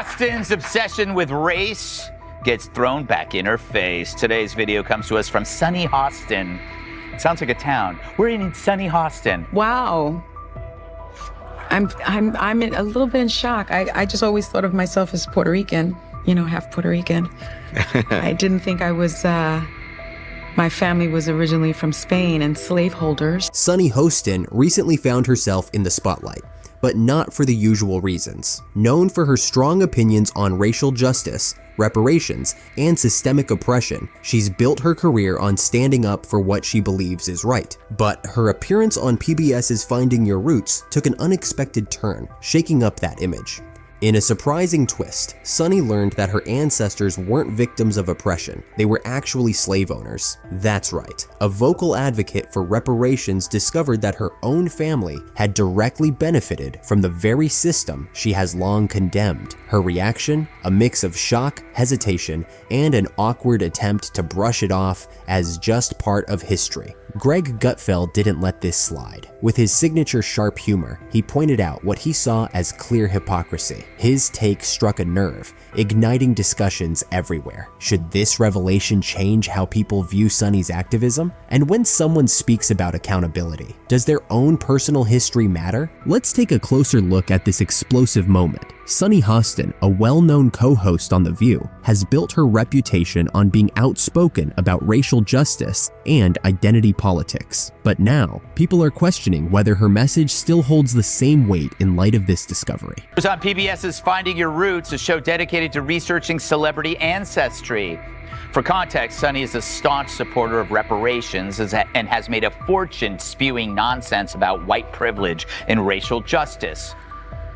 Hostin's obsession with race gets thrown back in her face. Today's video comes to us from sunny Hostin. Sounds like a town. We're in sunny Hostin. Wow. I'm a little bit in shock. I just always thought of myself as Puerto Rican, half Puerto Rican. I didn't think I was, my family was originally from Spain and slaveholders. Sunny Hostin recently found herself in the spotlight, but not for the usual reasons. Known for her strong opinions on racial justice, reparations, and systemic oppression, she's built her career on standing up for what she believes is right. But her appearance on PBS's Finding Your Roots took an unexpected turn, shaking up that image. In a surprising twist, Sunny learned that her ancestors weren't victims of oppression, they were actually slave owners. That's right, a vocal advocate for reparations discovered that her own family had directly benefited from the very system she has long condemned. Her reaction? A mix of shock, hesitation, and an awkward attempt to brush it off as just part of history. Greg Gutfeld didn't let this slide. With his signature sharp humor, he pointed out what he saw as clear hypocrisy. His take struck a nerve, igniting discussions everywhere. Should this revelation change how people view Sunny's activism? And when someone speaks about accountability, does their own personal history matter? Let's take a closer look at this explosive moment. Sunny Hostin, a well-known co-host on The View, has built her reputation on being outspoken about racial justice and identity politics. But now, people are questioning whether her message still holds the same weight in light of this discovery. It was on PBS's Finding Your Roots, a show dedicated to researching celebrity ancestry. For context, Sunny is a staunch supporter of reparations and has made a fortune spewing nonsense about white privilege and racial justice.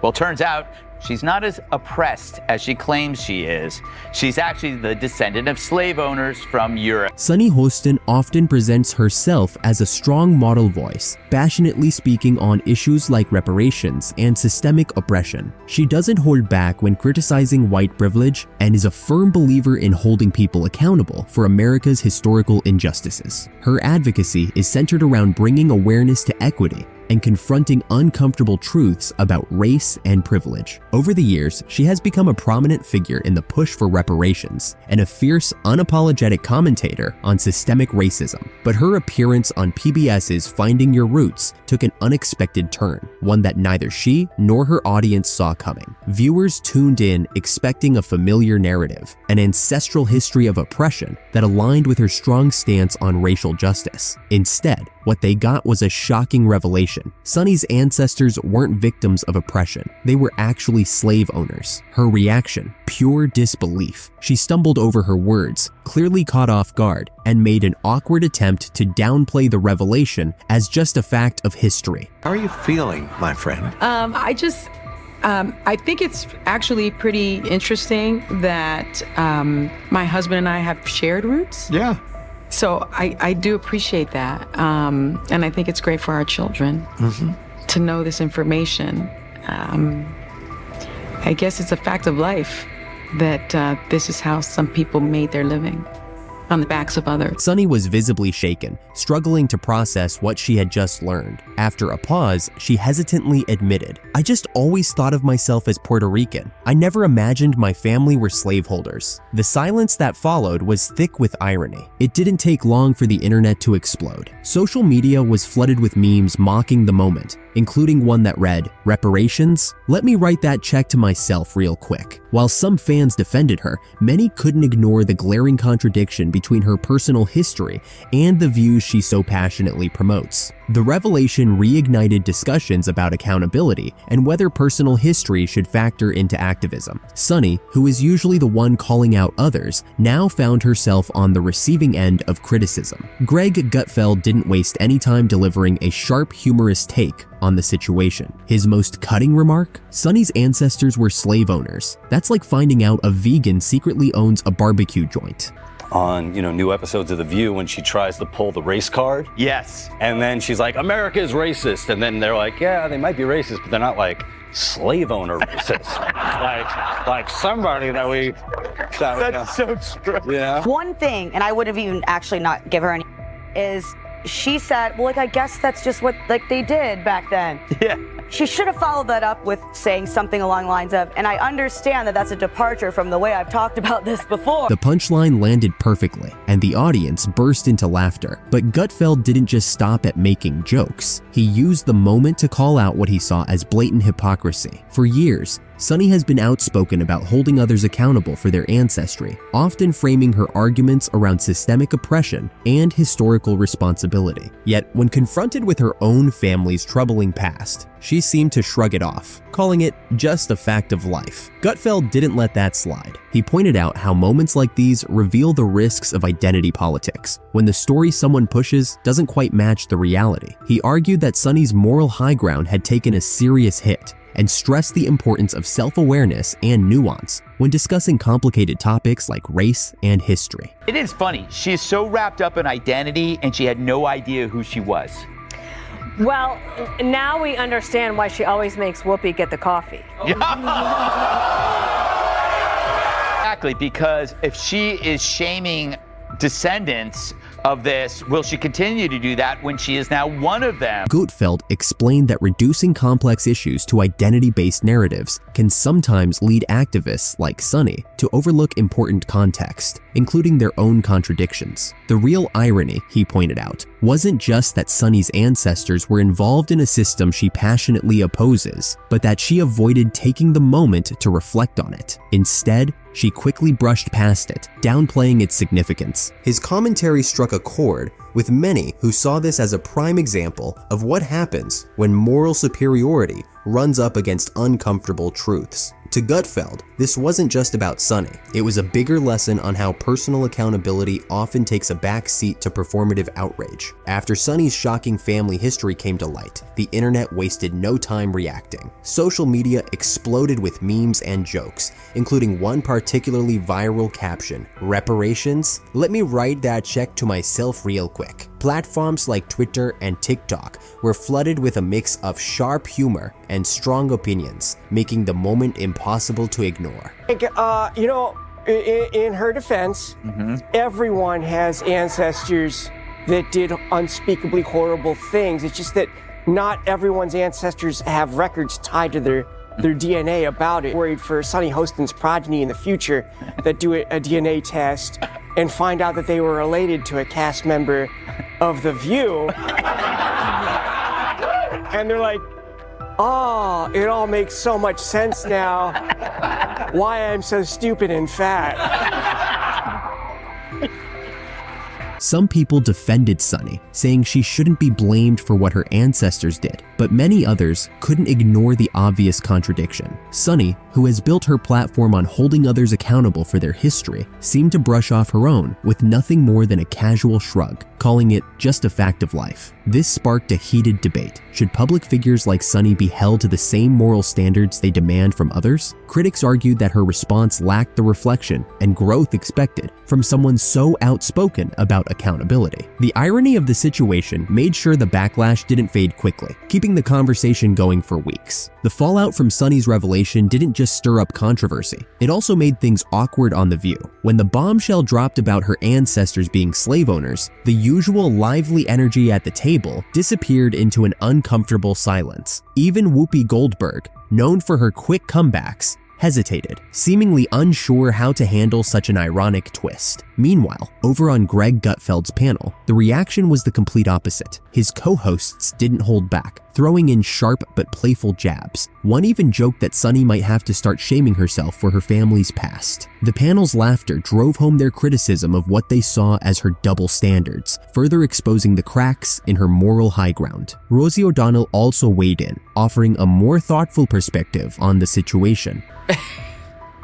Well, turns out, she's not as oppressed as she claims she is. She's actually the descendant of slave owners from Europe. Sunny Hostin often presents herself as a strong model voice, passionately speaking on issues like reparations and systemic oppression. She doesn't hold back when criticizing white privilege and is a firm believer in holding people accountable for America's historical injustices. Her advocacy is centered around bringing awareness to equity and confronting uncomfortable truths about race and privilege. Over the years, she has become a prominent figure in the push for reparations and a fierce, unapologetic commentator on systemic racism. But her appearance on PBS's Finding Your Roots took an unexpected turn, one that neither she nor her audience saw coming. Viewers tuned in expecting a familiar narrative, an ancestral history of oppression that aligned with her strong stance on racial justice. Instead, what they got was a shocking revelation. Sunny's ancestors weren't victims of oppression. They were actually slave owners. Her reaction? Pure disbelief. She stumbled over her words, clearly caught off guard, and made an awkward attempt to downplay the revelation as just a fact of history. How are you feeling, my friend? I think it's actually pretty interesting that my husband and I have shared roots. Yeah. So I do appreciate that. And I think it's great for our children to know this information. I guess it's a fact of life that this is how some people made their living, on the backs of others. Sunny was visibly shaken, struggling to process what she had just learned. After a pause, she hesitantly admitted, "I just always thought of myself as Puerto Rican. I never imagined my family were slaveholders." The silence that followed was thick with irony. It didn't take long for the internet to explode. Social media was flooded with memes mocking the moment, including one that read, "Reparations? Let me write that check to myself real quick." While some fans defended her, many couldn't ignore the glaring contradiction between her personal history and the views she so passionately promotes. The revelation reignited discussions about accountability and whether personal history should factor into activism. Sunny, who is usually the one calling out others, now found herself on the receiving end of criticism. Greg Gutfeld didn't waste any time delivering a sharp, humorous take on the situation. His most cutting remark? Sunny's ancestors were slave owners. That's like finding out a vegan secretly owns a barbecue joint. On, new episodes of The View when she tries to pull the race card. Yes. And then she's like, America is racist. And then they're like, yeah, they might be racist, but they're not like slave owner racist. like somebody that we... That's so true. Yeah. One thing, and I would have even actually not give her any, is she said, well, like, I guess that's just what, like, they did back then. Yeah. She should have followed that up with saying something along the lines of, and I understand that that's a departure from the way I've talked about this before. The punchline landed perfectly, and the audience burst into laughter. But Gutfeld didn't just stop at making jokes. He used the moment to call out what he saw as blatant hypocrisy. For years, Sunny has been outspoken about holding others accountable for their ancestry, often framing her arguments around systemic oppression and historical responsibility. Yet, when confronted with her own family's troubling past, she seemed to shrug it off, calling it just a fact of life. Gutfeld didn't let that slide. He pointed out how moments like these reveal the risks of identity politics, when the story someone pushes doesn't quite match the reality. He argued that Sunny's moral high ground had taken a serious hit, and stressed the importance of self-awareness and nuance when discussing complicated topics like race and history. It is funny. She is so wrapped up in identity and she had no idea who she was. Well, now we understand why she always makes Whoopi get the coffee. Exactly, because if she is shaming descendants of this, will she continue to do that when she is now one of them? Gutfeld explained that reducing complex issues to identity-based narratives can sometimes lead activists like Sunny to overlook important context, including their own contradictions. The real irony, he pointed out, wasn't just that Sunny's ancestors were involved in a system she passionately opposes, but that she avoided taking the moment to reflect on it. Instead, she quickly brushed past it, downplaying its significance. His commentary struck a chord with many who saw this as a prime example of what happens when moral superiority runs up against uncomfortable truths. To Gutfeld, this wasn't just about Sunny. It was a bigger lesson on how personal accountability often takes a back seat to performative outrage. After Sunny's shocking family history came to light, the internet wasted no time reacting. Social media exploded with memes and jokes, including one particularly viral caption, "Reparations? Let me write that check to myself real quick." Platforms like Twitter and TikTok were flooded with a mix of sharp humor and strong opinions, making the moment impossible to ignore. You know, in her defense, everyone has ancestors that did unspeakably horrible things. It's just that not everyone's ancestors have records tied to their DNA about it. Worried for Sunny Hostin's progeny in the future that do a DNA test and find out that they were related to a cast member of The View. And they're like, oh, it all makes so much sense now why I'm so stupid and fat. Some people defended Sunny, saying she shouldn't be blamed for what her ancestors did, but many others couldn't ignore the obvious contradiction. Sunny, who has built her platform on holding others accountable for their history, seemed to brush off her own with nothing more than a casual shrug, calling it just a fact of life. This sparked a heated debate. Should public figures like Sunny be held to the same moral standards they demand from others? Critics argued that her response lacked the reflection and growth expected from someone so outspoken about accountability. The irony of the situation made sure the backlash didn't fade quickly, keeping the conversation going for weeks. The fallout from Sunny's revelation didn't just stir up controversy, it also made things awkward on The View. When the bombshell dropped about her ancestors being slave owners, the usual lively energy at the table disappeared into an uncomfortable silence. Even Whoopi Goldberg, known for her quick comebacks, hesitated, seemingly unsure how to handle such an ironic twist. Meanwhile, over on Greg Gutfeld's panel, the reaction was the complete opposite. His co-hosts didn't hold back, throwing in sharp but playful jabs. One even joked that Sunny might have to start shaming herself for her family's past. The panel's laughter drove home their criticism of what they saw as her double standards, further exposing the cracks in her moral high ground. Rosie O'Donnell also weighed in, offering a more thoughtful perspective on the situation.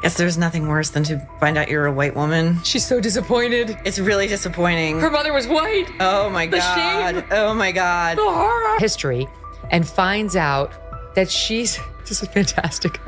Guess there's nothing worse than to find out you're a white woman. She's so disappointed. It's really disappointing. Her mother was white. Oh my God. Shame. Oh my God. The horror. History, and finds out that this is fantastic.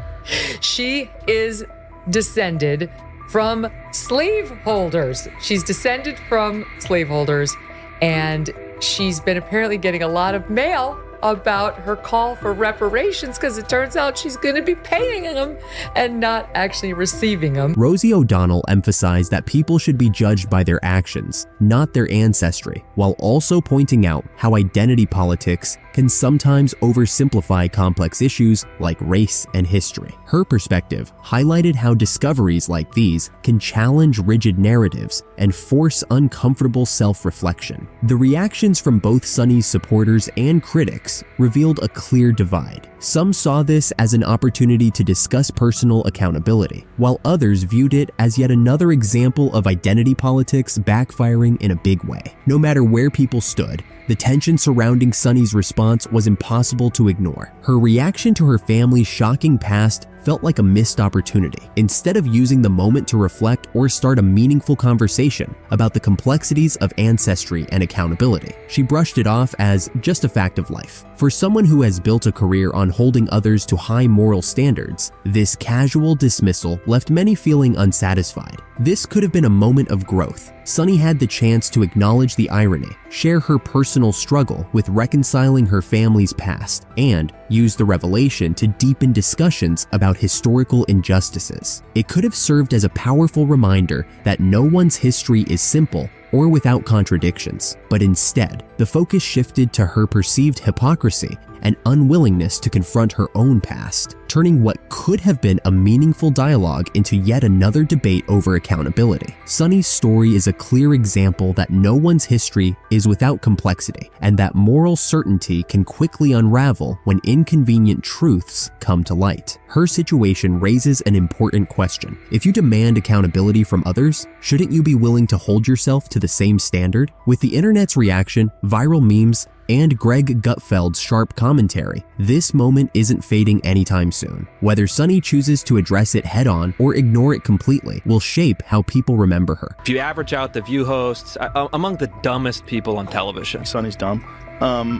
She is descended from slaveholders. She's descended from slaveholders, and she's been apparently getting a lot of mail about her call for reparations because it turns out she's going to be paying them and not actually receiving them. Rosie O'Donnell emphasized that people should be judged by their actions, not their ancestry, while also pointing out how identity politics can sometimes oversimplify complex issues like race and history. Her perspective highlighted how discoveries like these can challenge rigid narratives and force uncomfortable self-reflection. The reactions from both Sunny's supporters and critics revealed a clear divide. Some saw this as an opportunity to discuss personal accountability, while others viewed it as yet another example of identity politics backfiring in a big way. No matter where people stood, the tension surrounding Sunny's response was impossible to ignore. Her reaction to her family's shocking past felt like a missed opportunity. Instead of using the moment to reflect or start a meaningful conversation about the complexities of ancestry and accountability, she brushed it off as just a fact of life. For someone who has built a career on holding others to high moral standards, this casual dismissal left many feeling unsatisfied. This could have been a moment of growth. Sunny had the chance to acknowledge the irony, share her personal struggle with reconciling her family's past, and use the revelation to deepen discussions about historical injustices. It could have served as a powerful reminder that no one's history is simple or without contradictions, but instead, the focus shifted to her perceived hypocrisy and unwillingness to confront her own past, turning what could have been a meaningful dialogue into yet another debate over accountability. Sunny's story is a clear example that no one's history is without complexity, and that moral certainty can quickly unravel when inconvenient truths come to light. Her situation raises an important question. If you demand accountability from others, shouldn't you be willing to hold yourself to the same standard? With the internet's reaction, viral memes, and Greg Gutfeld's sharp commentary, this moment isn't fading anytime soon. Whether Sunny chooses to address it head-on or ignore it completely will shape how people remember her. If you average out the View hosts, among the dumbest people on television. Sunny's dumb.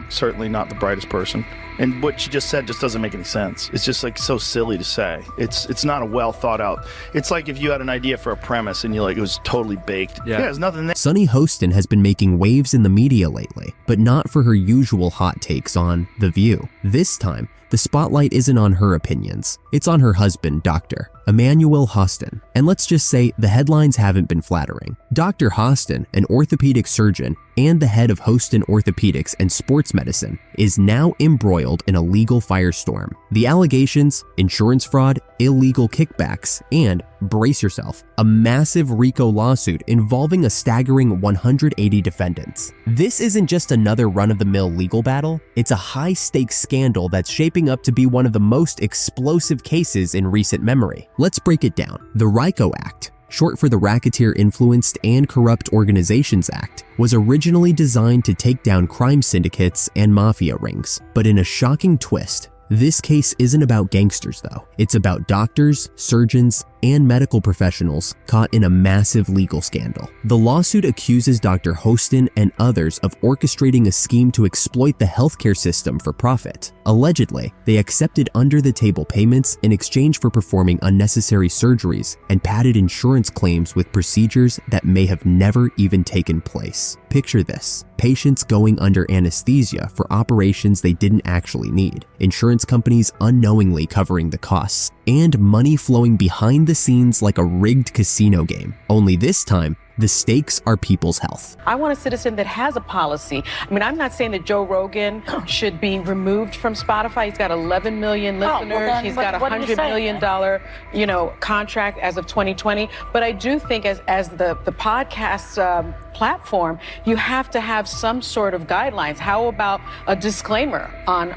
Certainly not the brightest person. And what she just said just doesn't make any sense. It's just like so silly to say. It's not a well thought out. It's like if you had an idea for a premise and it was totally baked. Yeah, there's nothing there. Sunny Hostin has been making waves in the media lately, but not for her usual hot takes on The View. This time, the spotlight isn't on her opinions. It's on her husband, Dr. Emmanuel Hostin. And let's just say the headlines haven't been flattering. Dr. Hostin, an orthopedic surgeon and the head of Hostin Orthopedics and Sports Medicine, is now embroiled in a legal firestorm. The allegations, insurance fraud, illegal kickbacks, and, brace yourself, a massive RICO lawsuit involving a staggering 180 defendants. This isn't just another run-of-the-mill legal battle, it's a high-stakes scandal that's shaping up to be one of the most explosive cases in recent memory. Let's break it down. The RICO Act, short for the Racketeer Influenced and Corrupt Organizations Act, was originally designed to take down crime syndicates and mafia rings. But in a shocking twist, this case isn't about gangsters though. It's about doctors, surgeons, and medical professionals caught in a massive legal scandal. The lawsuit accuses Dr. Hostin and others of orchestrating a scheme to exploit the healthcare system for profit. Allegedly, they accepted under-the-table payments in exchange for performing unnecessary surgeries and padded insurance claims with procedures that may have never even taken place. Picture this: patients going under anesthesia for operations they didn't actually need, insurance companies unknowingly covering the costs, and money flowing behind the scenes like a rigged casino game. Only this time, the stakes are people's health. I want a citizen that has a policy. I mean, I'm not saying that Joe Rogan should be removed from Spotify. He's got 11 million listeners. He's got $100 million, contract as of 2020. But I do think as the podcast platform, you have to have some sort of guidelines. How about a disclaimer on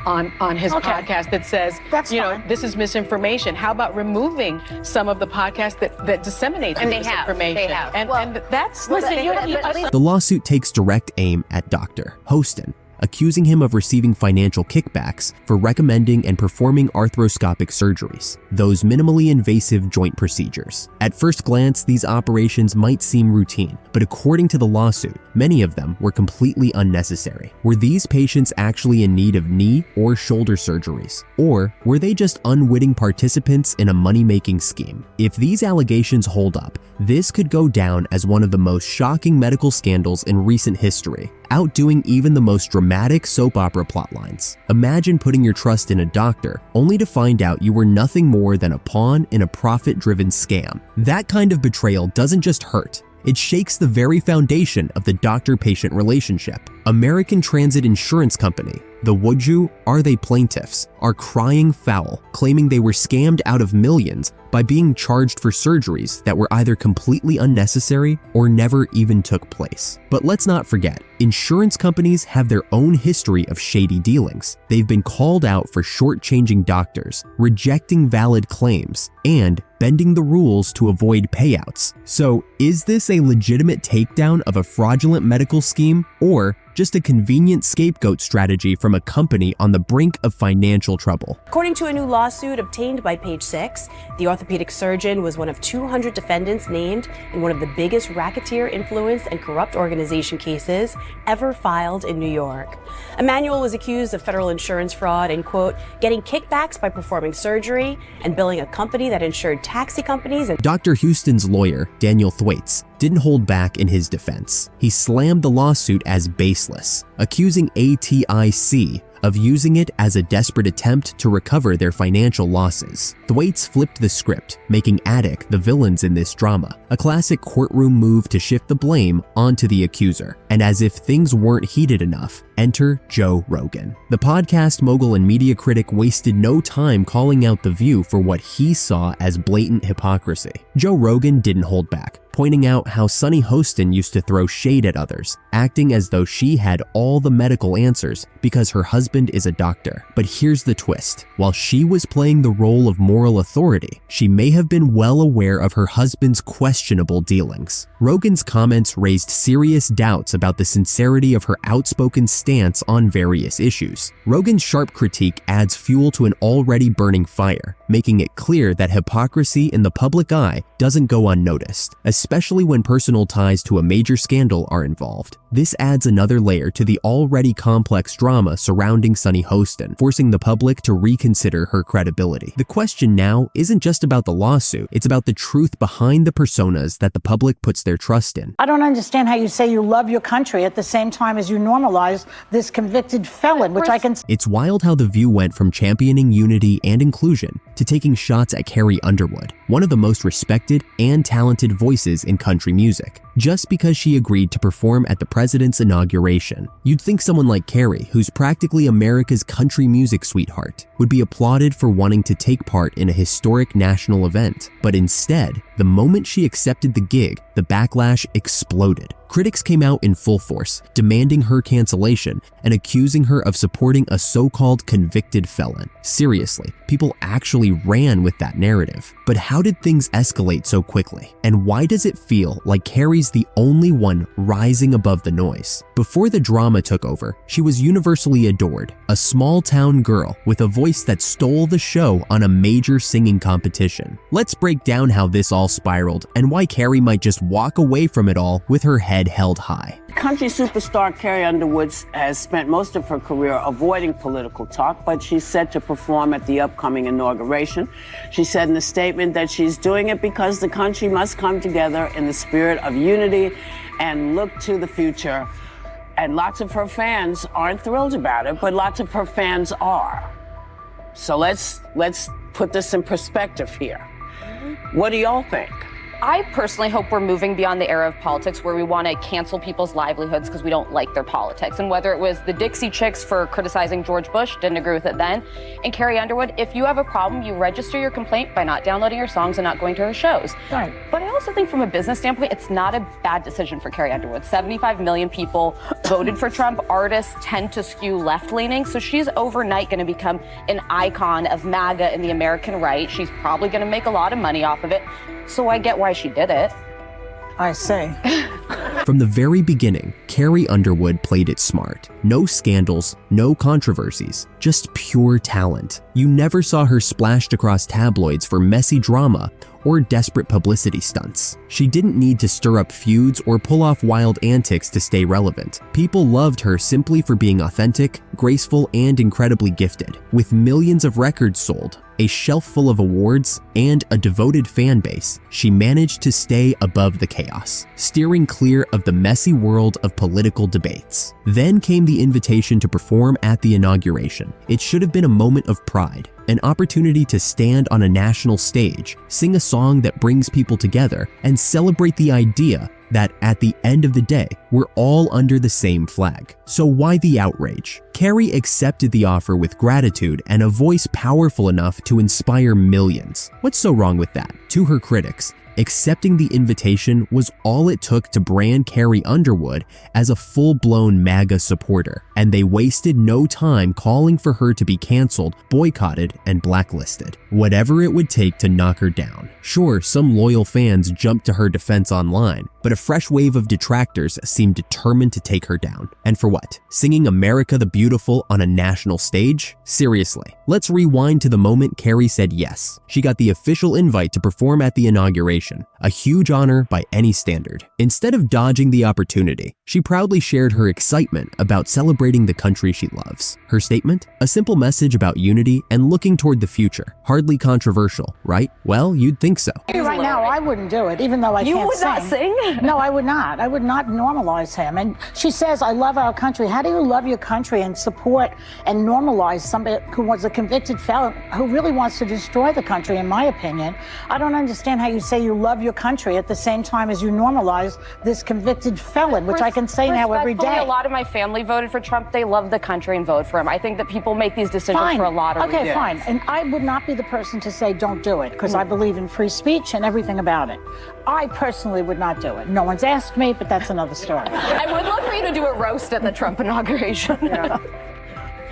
his podcast that says, this is misinformation? How about removing some of the podcasts that disseminate misinformation? They have. And that's the lawsuit takes direct aim at Dr. Hostin, accusing him of receiving financial kickbacks for recommending and performing arthroscopic surgeries, those minimally invasive joint procedures. At first glance, these operations might seem routine, but according to the lawsuit, many of them were completely unnecessary. Were these patients actually in need of knee or shoulder surgeries? Or were they just unwitting participants in a money-making scheme? If these allegations hold up, this could go down as one of the most shocking medical scandals in recent history, outdoing even the most dramatic soap opera plotlines. Imagine putting your trust in a doctor only to find out you were nothing more than a pawn in a profit-driven scam. That kind of betrayal doesn't just hurt. It shakes the very foundation of the doctor-patient relationship. American Transit Insurance Company, the Would You, Are They plaintiffs, are crying foul, claiming they were scammed out of millions by being charged for surgeries that were either completely unnecessary or never even took place. But let's not forget, insurance companies have their own history of shady dealings. They've been called out for shortchanging doctors, rejecting valid claims, and bending the rules to avoid payouts. So, is this a legitimate takedown of a fraudulent medical scheme, or just a convenient scapegoat strategy from a company on the brink of financial trouble? According to a new lawsuit obtained by Page Six, the orthopedic surgeon was one of 200 defendants named in one of the biggest racketeer influence and corrupt organization cases ever filed in New York. Emanuel was accused of federal insurance fraud and, quote, getting kickbacks by performing surgery and billing a company that insured taxi companies. And Dr. Houston's lawyer, Daniel Thwaites, didn't hold back in his defense. He slammed the lawsuit as baseless, accusing ATIC of using it as a desperate attempt to recover their financial losses. Thwaites flipped the script, making Attic the villains in this drama, a classic courtroom move to shift the blame onto the accuser. And as if things weren't heated enough, enter Joe Rogan. The podcast mogul and media critic wasted no time calling out The View for what he saw as blatant hypocrisy. Joe Rogan didn't hold back, pointing out how Sunny Hostin used to throw shade at others, acting as though she had all the medical answers because her husband is a doctor. But here's the twist. While she was playing the role of moral authority, she may have been well aware of her husband's questionable dealings. Rogan's comments raised serious doubts about the sincerity of her outspoken stance on various issues. Rogan's sharp critique adds fuel to an already burning fire, making it clear that hypocrisy in the public eye doesn't go unnoticed, especially when personal ties to a major scandal are involved. This adds another layer to the already complex drama surrounding Sunny Hostin, forcing the public to reconsider her credibility. The question now isn't just about the lawsuit, it's about the truth behind the personas that the public puts their trust in. I don't understand how you say you love your country at the same time as you normalize this convicted felon, which I can... It's wild how The View went from championing unity and inclusion to taking shots at Carrie Underwood, one of the most respected and talented voices in country music, just because she agreed to perform at the president's inauguration. You'd think someone like Carrie, who's practically America's country music sweetheart, would be applauded for wanting to take part in a historic national event. But instead, the moment she accepted the gig, the backlash exploded. Critics came out in full force, demanding her cancellation and accusing her of supporting a so-called convicted felon. Seriously, people actually ran with that narrative. But how did things escalate so quickly? And why does it feel like Carrie's the only one rising above the noise? Before the drama took over, she was universally adored, a small-town girl with a voice that stole the show on a major singing competition. Let's break down how this all spiraled and why Carrie might just walk away from it all with her head held high. Country superstar Carrie Underwood has spent most of her career avoiding political talk, but she's set to perform at the upcoming inauguration. She said in a statement that she's doing it because the country must come together in the spirit of unity and look to the future. And lots of her fans aren't thrilled about it, but lots of her fans are. So let's put this in perspective here. What do y'all think? I personally hope we're moving beyond the era of politics where we want to cancel people's livelihoods because we don't like their politics. And whether it was the Dixie Chicks for criticizing George Bush, didn't agree with it then, and Carrie Underwood, if you have a problem, you register your complaint by not downloading her songs and not going to her shows. Right. But I also think from a business standpoint, it's not a bad decision for Carrie Underwood. 75 million people voted for Trump. Artists tend to skew left-leaning, so she's overnight going to become an icon of MAGA and the American right. She's probably going to make a lot of money off of it. So I get why she did it. I say. From the very beginning, Carrie Underwood played it smart. No scandals, no controversies, just pure talent. You never saw her splashed across tabloids for messy drama or desperate publicity stunts. She didn't need to stir up feuds or pull off wild antics to stay relevant. People loved her simply for being authentic, graceful, and incredibly gifted. With millions of records sold, a shelf full of awards, and a devoted fan base, she managed to stay above the chaos, steering clear of the messy world of political debates. Then came the invitation to perform at the inauguration. It should have been a moment of pride, an opportunity to stand on a national stage, sing a song that brings people together, and celebrate the idea that at the end of the day, we're all under the same flag. So why the outrage? Carrie accepted the offer with gratitude and a voice powerful enough to inspire millions. What's so wrong with that? To her critics, accepting the invitation was all it took to brand Carrie Underwood as a full-blown MAGA supporter, and they wasted no time calling for her to be canceled, boycotted, and blacklisted. Whatever it would take to knock her down. Sure, some loyal fans jumped to her defense online, but a fresh wave of detractors seemed determined to take her down. And for what? Singing America the Beautiful on a national stage? Seriously, let's rewind to the moment Carrie said yes. She got the official invite to perform at the inauguration, a huge honor by any standard. Instead of dodging the opportunity, she proudly shared her excitement about celebrating the country she loves. Her statement? A simple message about unity and looking toward the future. Hardly controversial, right? Well, you'd think so. Right now, I wouldn't do it, even though I can't sing. You would not sing? No, I would not. I would not normalize him. And she says, I love our country. How do you love your country and support and normalize somebody who was a convicted felon who really wants to destroy the country, in my opinion? I don't understand how you say you love your country at the same time as you normalize this convicted felon, which I can say now every day. A lot of my family voted for Trump. They love the country and vote for him. I think that people make these decisions for a lot of reasons. Okay, fine. And I would not be the person to say don't do it, because I believe in free speech and everything about it. I personally would not do it. No one's asked me, but that's another story. I would love for you to do a roast at the Trump inauguration. Yeah.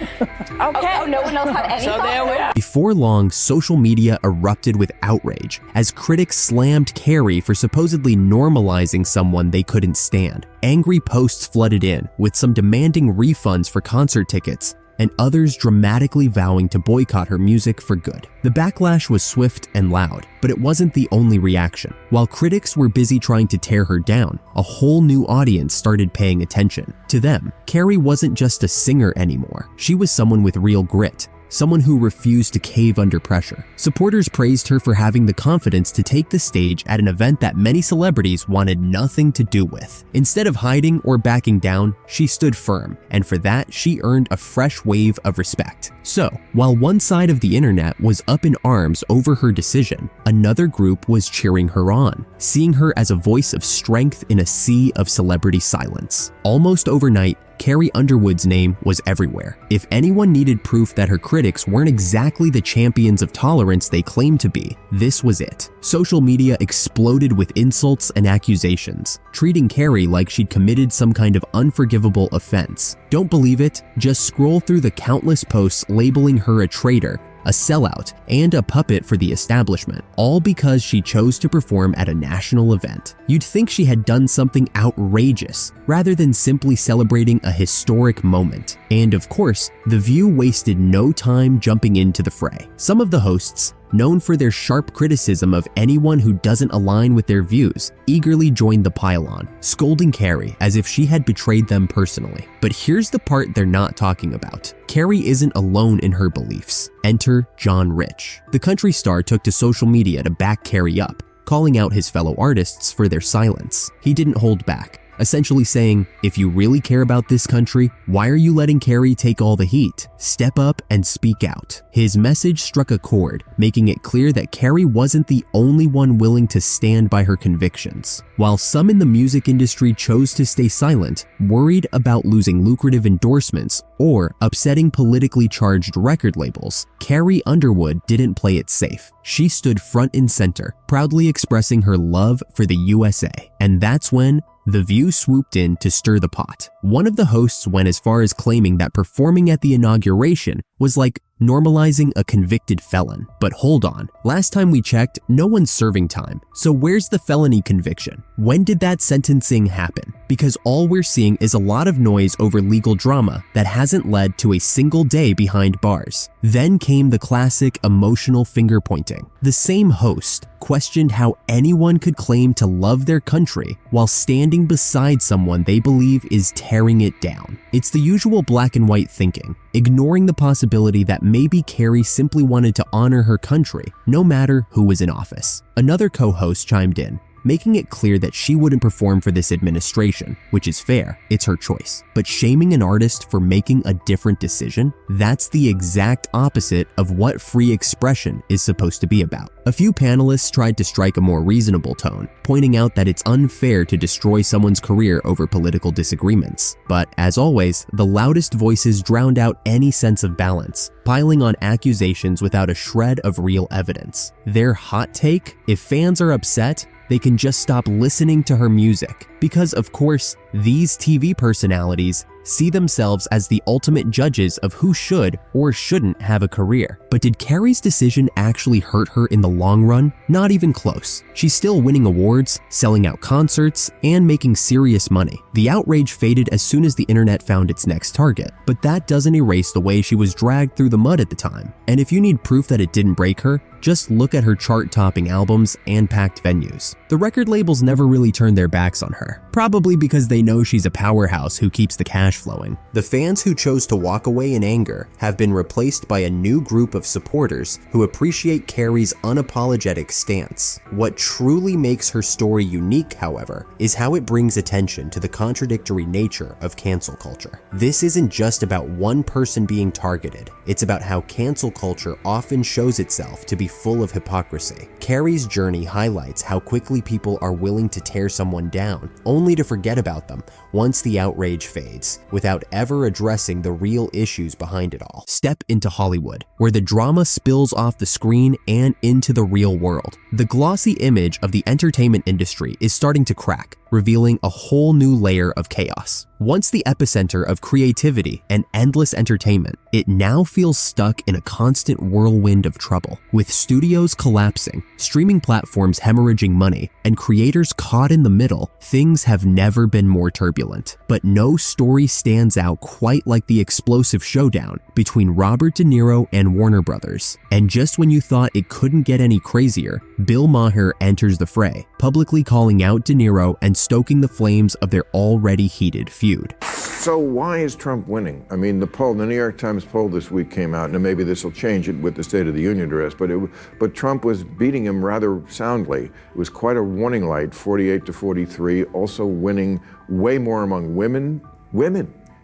Okay. Oh, no one else had any thoughts? Before long, social media erupted with outrage as critics slammed Carrie for supposedly normalizing someone they couldn't stand. Angry posts flooded in, with some demanding refunds for concert tickets and others dramatically vowing to boycott her music for good. The backlash was swift and loud, but it wasn't the only reaction. While critics were busy trying to tear her down, a whole new audience started paying attention. To them, Carrie wasn't just a singer anymore. She was someone with real grit, someone who refused to cave under pressure. Supporters praised her for having the confidence to take the stage at an event that many celebrities wanted nothing to do with. Instead of hiding or backing down, she stood firm, and for that, she earned a fresh wave of respect. So, while one side of the internet was up in arms over her decision, another group was cheering her on, seeing her as a voice of strength in a sea of celebrity silence. Almost overnight, Carrie Underwood's name was everywhere. If anyone needed proof that her critics weren't exactly the champions of tolerance they claimed to be, this was it. Social media exploded with insults and accusations, treating Carrie like she'd committed some kind of unforgivable offense. Don't believe it? Just scroll through the countless posts labeling her a traitor, a sellout, and a puppet for the establishment, all because she chose to perform at a national event. You'd think she had done something outrageous, rather than simply celebrating a historic moment. And of course, The View wasted no time jumping into the fray. Some of the hosts, known for their sharp criticism of anyone who doesn't align with their views, eagerly joined the pile-on, scolding Carrie as if she had betrayed them personally. But here's the part they're not talking about. Carrie isn't alone in her beliefs. Enter John Rich. The country star took to social media to back Carrie up, calling out his fellow artists for their silence. He didn't hold back, essentially saying, if you really care about this country, why are you letting Carrie take all the heat? Step up and speak out. His message struck a chord, making it clear that Carrie wasn't the only one willing to stand by her convictions. While some in the music industry chose to stay silent, worried about losing lucrative endorsements or upsetting politically charged record labels, Carrie Underwood didn't play it safe. She stood front and center, proudly expressing her love for the USA. And that's when The View swooped in to stir the pot. One of the hosts went as far as claiming that performing at the inauguration was like normalizing a convicted felon. But hold on, last time we checked, no one's serving time. So where's the felony conviction? When did that sentencing happen? because all we're seeing is a lot of noise over legal drama that hasn't led to a single day behind bars. Then came the classic emotional finger pointing. The same host questioned how anyone could claim to love their country while standing beside someone they believe is tearing it down. It's the usual black and white thinking, ignoring the possibility that maybe Carrie simply wanted to honor her country, no matter who was in office. Another co-host chimed in, making it clear that she wouldn't perform for this administration, which is fair, it's her choice. But shaming an artist for making a different decision? That's the exact opposite of what free expression is supposed to be about. A few panelists tried to strike a more reasonable tone, pointing out that it's unfair to destroy someone's career over political disagreements. But as always, the loudest voices drowned out any sense of balance, piling on accusations without a shred of real evidence. Their hot take? If fans are upset, they can just stop listening to her music. Because of course, these TV personalities see themselves as the ultimate judges of who should or shouldn't have a career. But did Carrie's decision actually hurt her in the long run? Not even close. She's still winning awards, selling out concerts, and making serious money. The outrage faded as soon as the internet found its next target, but that doesn't erase the way she was dragged through the mud at the time. And if you need proof that it didn't break her, just look at her chart-topping albums and packed venues. The record labels never really turned their backs on her, probably because they know she's a powerhouse who keeps the cash flowing. The fans who chose to walk away in anger have been replaced by a new group of supporters who appreciate Carrie's unapologetic stance. What truly makes her story unique, however, is how it brings attention to the contradictory nature of cancel culture. This isn't just about one person being targeted, it's about how cancel culture often shows itself to be full of hypocrisy. Carrie's journey highlights how quickly people are willing to tear someone down, only to forget about them once the outrage fades, without ever addressing the real issues behind it all. Step into Hollywood, where the drama spills off the screen and into the real world. The glossy image of the entertainment industry is starting to crack, revealing a whole new layer of chaos. Once the epicenter of creativity and endless entertainment, it now feels stuck in a constant whirlwind of trouble. With studios collapsing, streaming platforms hemorrhaging money, and creators caught in the middle, things have never been more turbulent. But no story stands out quite like the explosive showdown between Robert De Niro and Warner Brothers. And just when you thought it couldn't get any crazier, Bill Maher enters the fray, publicly calling out De Niro and stoking the flames of their already heated feud. So why is Trump winning? I mean, the New York Times poll this week came out, and maybe this will change it with the State of the Union address, but Trump was beating him rather soundly. It was quite a warning light, 48 to 43, also winning way more among women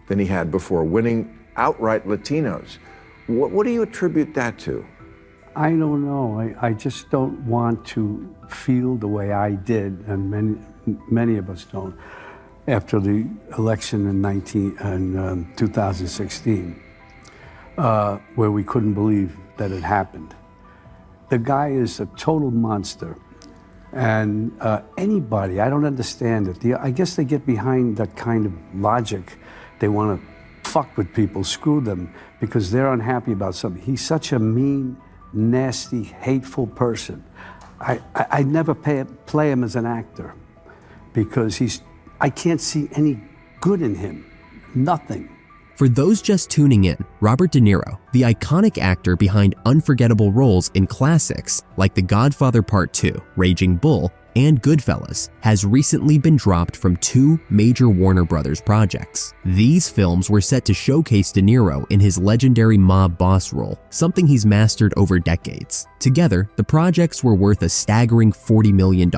than he had before, winning outright Latinos. What do you attribute that to? I don't know. I just don't want to feel the way I did, and many of us don't, after the election in 2016, where we couldn't believe that it happened. The guy is a total monster. And anybody, I don't understand it. I guess they get behind that kind of logic. They want to fuck with people, screw them, because they're unhappy about something. He's such a mean, nasty, hateful person. I never play him as an actor, because I can't see any good in him. Nothing. For those just tuning in, Robert De Niro, the iconic actor behind unforgettable roles in classics like The Godfather Part 2, Raging Bull, and Goodfellas, has recently been dropped from 2 major Warner Brothers projects. These films were set to showcase De Niro in his legendary mob boss role, something he's mastered over decades. Together, the projects were worth a staggering $40 million.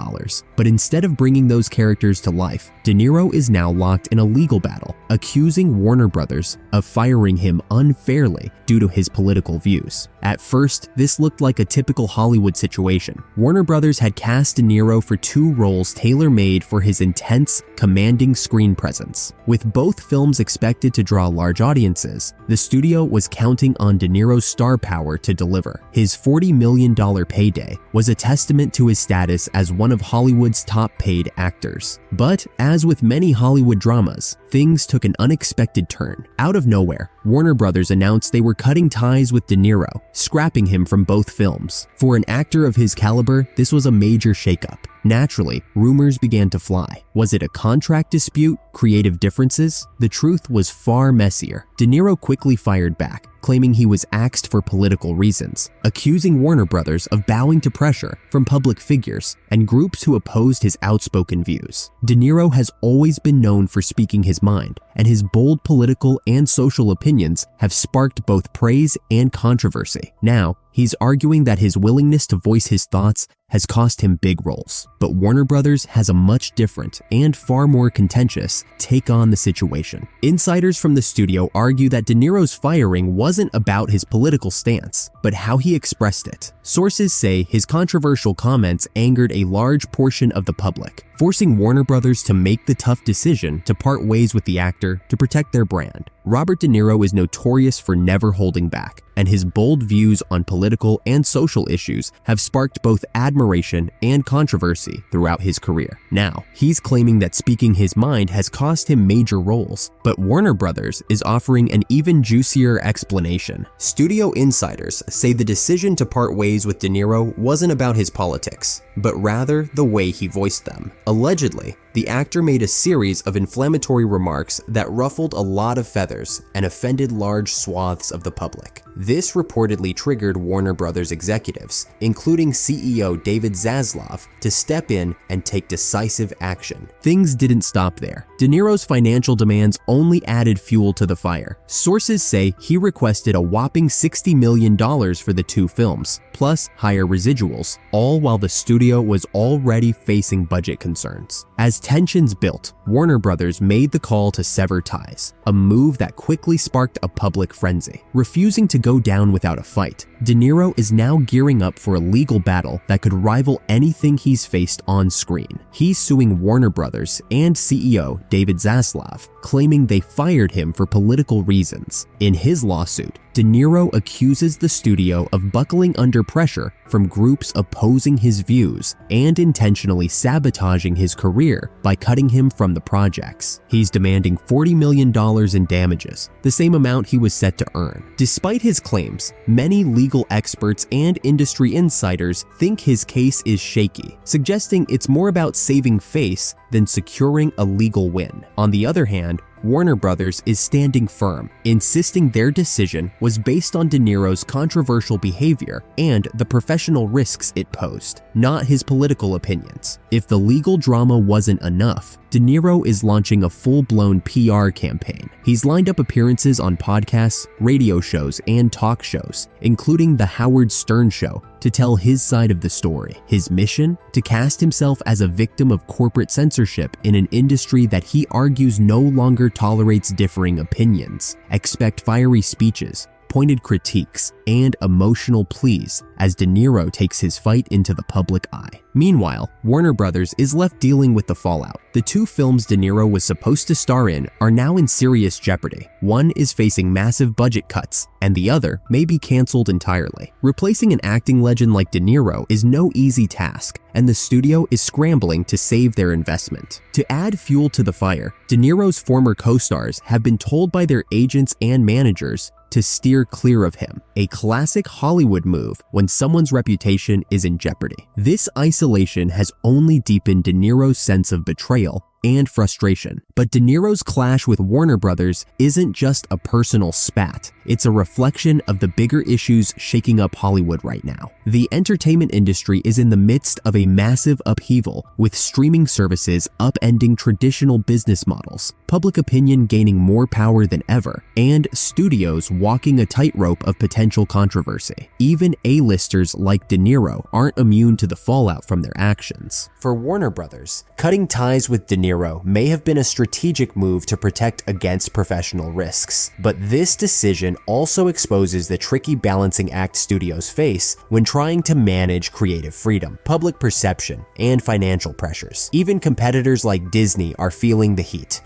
But instead of bringing those characters to life, De Niro is now locked in a legal battle, accusing Warner Brothers of firing him unfairly due to his political views. At first, this looked like a typical Hollywood situation. Warner Brothers had cast De Niro for 2 roles tailor-made for his intense, commanding screen presence. With both films expected to draw large audiences, the studio was counting on De Niro's star power to deliver. His $40 million payday was a testament to his status as one of Hollywood's top-paid actors. But as with many Hollywood dramas, things took an unexpected turn. Out of nowhere, Warner Brothers announced they were cutting ties with De Niro, scrapping him from both films. For an actor of his caliber, this was a major shakeup. Naturally, rumors began to fly. Was it a contract dispute? Creative differences? The truth was far messier. De Niro quickly fired back, claiming he was axed for political reasons, accusing Warner Brothers of bowing to pressure from public figures and groups who opposed his outspoken views. De Niro has always been known for speaking his mind, and his bold political and social opinions have sparked both praise and controversy. Now, he's arguing that his willingness to voice his thoughts has cost him big roles. But Warner Brothers has a much different and far more contentious take on the situation. Insiders from the studio argue that De Niro's firing wasn't about his political stance, but how he expressed it. Sources say his controversial comments angered a large portion of the public, forcing Warner Brothers to make the tough decision to part ways with the actor to protect their brand. Robert De Niro is notorious for never holding back, and his bold views on political and social issues have sparked both admiration and controversy throughout his career. Now, he's claiming that speaking his mind has cost him major roles, but Warner Brothers is offering an even juicier explanation. Studio insiders say the decision to part ways with De Niro wasn't about his politics, but rather the way he voiced them. Allegedly, the actor made a series of inflammatory remarks that ruffled a lot of feathers and offended large swaths of the public. This reportedly triggered Warner Brothers executives, including CEO David Zaslav, to step in and take decisive action. Things didn't stop there. De Niro's financial demands only added fuel to the fire. Sources say he requested a whopping $60 million for the two films, plus higher residuals, all while the studio was already facing budget concerns. As tensions built, Warner Brothers made the call to sever ties, a move that quickly sparked a public frenzy. Refusing to go down without a fight, De Niro is now gearing up for a legal battle that could rival anything he's faced on screen. He's suing Warner Brothers and CEO David Zaslav, claiming they fired him for political reasons. In his lawsuit, De Niro accuses the studio of buckling under pressure from groups opposing his views and intentionally sabotaging his career by cutting him from the projects. He's demanding $40 million in damages, the same amount he was set to earn. Despite his claims, many legal experts and industry insiders think his case is shaky, suggesting it's more about saving face than securing a legal win. On the other hand, Warner Brothers is standing firm, insisting their decision was based on De Niro's controversial behavior and the professional risks it posed, not his political opinions. If the legal drama wasn't enough, De Niro is launching a full-blown PR campaign. He's lined up appearances on podcasts, radio shows, and talk shows, including The Howard Stern Show, to tell his side of the story. His mission? To cast himself as a victim of corporate censorship in an industry that he argues no longer tolerates differing opinions. Expect fiery speeches, pointed critiques, and emotional pleas as De Niro takes his fight into the public eye. Meanwhile, Warner Brothers is left dealing with the fallout. The two films De Niro was supposed to star in are now in serious jeopardy. One is facing massive budget cuts, and the other may be canceled entirely. Replacing an acting legend like De Niro is no easy task, and the studio is scrambling to save their investment. To add fuel to the fire, De Niro's former co-stars have been told by their agents and managers to steer clear of him, a classic Hollywood move when someone's reputation is in jeopardy. This isolation has only deepened De Niro's sense of betrayal and frustration. But De Niro's clash with Warner Brothers isn't just a personal spat. It's a reflection of the bigger issues shaking up Hollywood right now. The entertainment industry is in the midst of a massive upheaval, with streaming services upending traditional business models, public opinion gaining more power than ever, and studios walking a tightrope of potential controversy. Even A-listers like De Niro aren't immune to the fallout from their actions. For Warner Brothers, cutting ties with De Niro may have been a strategic move to protect against professional risks, but this decision also exposes the tricky balancing act studios face when trying to manage creative freedom, public perception, and financial pressures. Even competitors like Disney are feeling the heat,